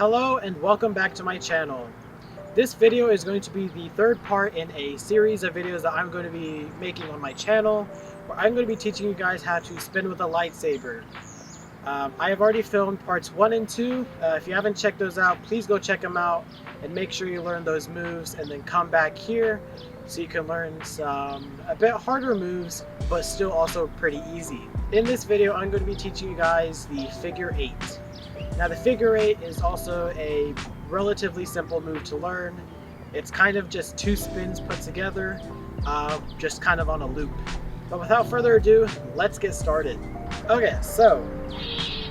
Hello and welcome back to my channel. This video is going to be the third part in a series of videos that I'm going to be making on my channel, where I'm going to be teaching you guys how to spin with a lightsaber. I have already filmed parts 1 and 2. If you haven't checked those out, please go check them out and make sure you learn those moves and then come back here so you can learn some a bit harder moves but still also pretty easy. In this video I'm going to be teaching you guys the figure 8. Now the figure 8 is also a relatively simple move to learn. It's kind of just 2 spins put together, just kind of on a loop. But without further ado, let's get started. Okay, so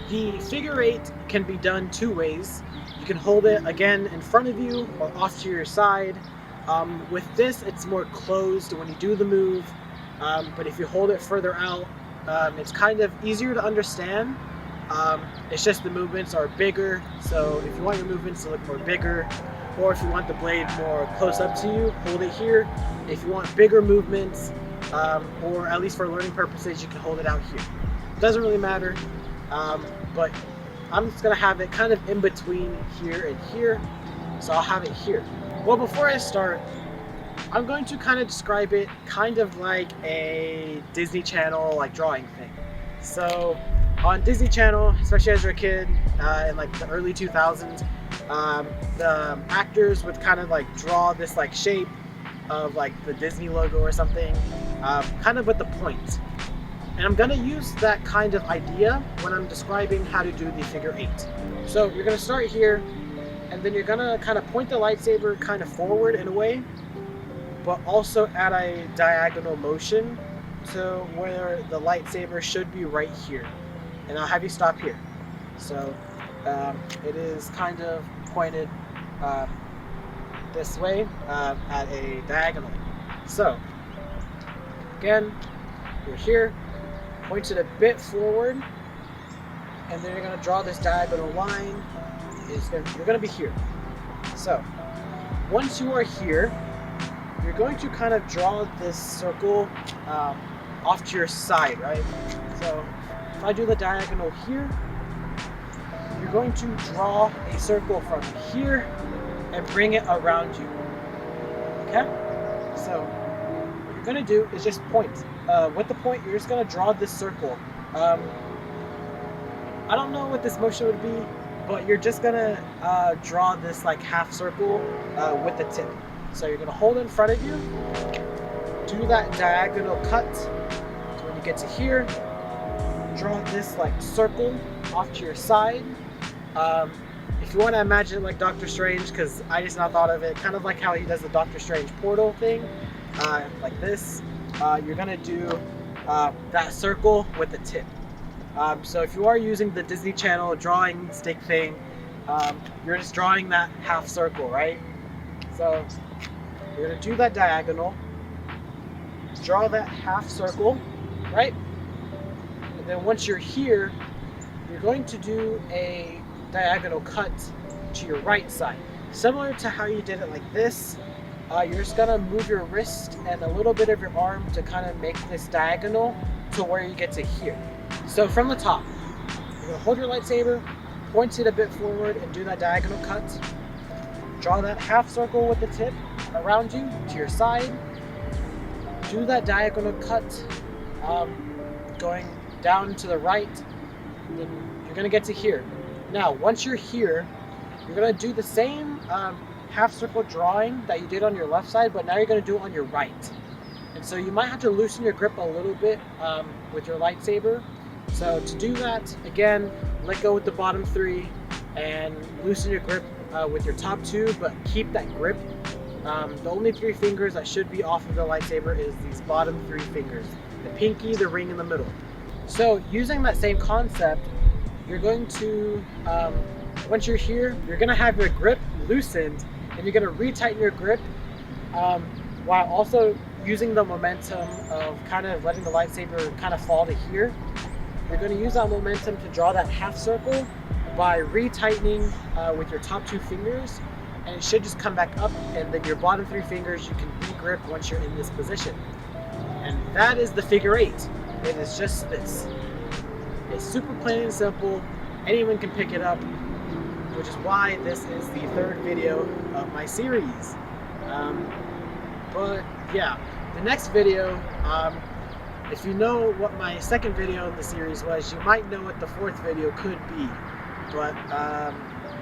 the figure 8 can be done 2 ways. You can hold it again in front of you or off to your side. With this, it's more closed when you do the move, but if you hold it further out, it's kind of easier to understand. It's just the movements are bigger, so if you want your movements to look more bigger, or if you want the blade more close up to you, hold it here. If you want bigger movements, or at least for learning purposes, you can hold it out here. It doesn't really matter, but I'm just going to have it kind of in between here and here, so I'll have it here. Well, before I start, I'm going to kind of describe it kind of like a Disney Channel drawing thing. So on Disney Channel, especially as you're a kid, in like the early 2000s, the actors would kind of draw this shape of the Disney logo or something, kind of with the point. And I'm gonna use that kind of idea when I'm describing how to do the figure 8. So you're gonna start here, and then you're gonna kind of point the lightsaber kind of forward in a way, but also at a diagonal motion to where the lightsaber should be right here. And I'll have you stop here. So it is kind of pointed this way at a diagonal. So again, you're here, point it a bit forward, and then you're going to draw this diagonal line. You're going to be here. So once you are here, you're going to kind of draw this circle off to your side, right? So if I do the diagonal here, you're going to draw a circle from here and bring it around you. Okay? So what you're going to do is just point. With the point, you're just going to draw this circle. I don't know what this motion would be, but you're just going to draw this half circle with the tip. So you're going to hold it in front of you, do that diagonal cut. So when you get to here, draw this circle off to your side. If you want to imagine it like Doctor Strange, because I just now thought of it, kind of like how he does the Doctor Strange portal thing, like this, you're going to do that circle with the tip. So if you are using the Disney Channel drawing stick thing, you're just drawing that half circle, right? So you're going to do that diagonal, draw that half circle, right? And then once you're here, you're going to do a diagonal cut to your right side. Similar to how you did it like this, you're just going to move your wrist and a little bit of your arm to kind of make this diagonal to where you get to here. So from the top, you're going to hold your lightsaber, point it a bit forward, and do that diagonal cut. Draw that half circle with the tip around you to your side. Do that diagonal cut going down to the right, and then you're going to get to here. Now once you're here, you're going to do the same half circle drawing that you did on your left side, but now you're going to do it on your right. And so you might have to loosen your grip a little bit with your lightsaber. So to do that, again, let go with the bottom 3 and loosen your grip with your top 2, but keep that grip. The only 3 fingers that should be off of the lightsaber is these bottom 3 fingers, the pinky, the ring in the middle. So using that same concept, you're going to, once you're here, you're going to have your grip loosened, and you're going to retighten your grip while also using the momentum of kind of letting the lightsaber kind of fall to here. You're going to use that momentum to draw that half circle by retightening with your top 2 fingers, and it should just come back up, and then your bottom 3 fingers you can re-grip once you're in this position. And that is the figure 8. It is just this. It's super plain and simple. Anyone can pick it up. which is why this is the third video of my series. But yeah, the next video, if you know what my second video in the series was, you might know what the fourth video could be. But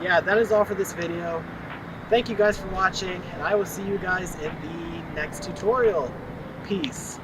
yeah, that is all for this video. Thank you guys for watching, and I will see you guys in the next tutorial. Peace.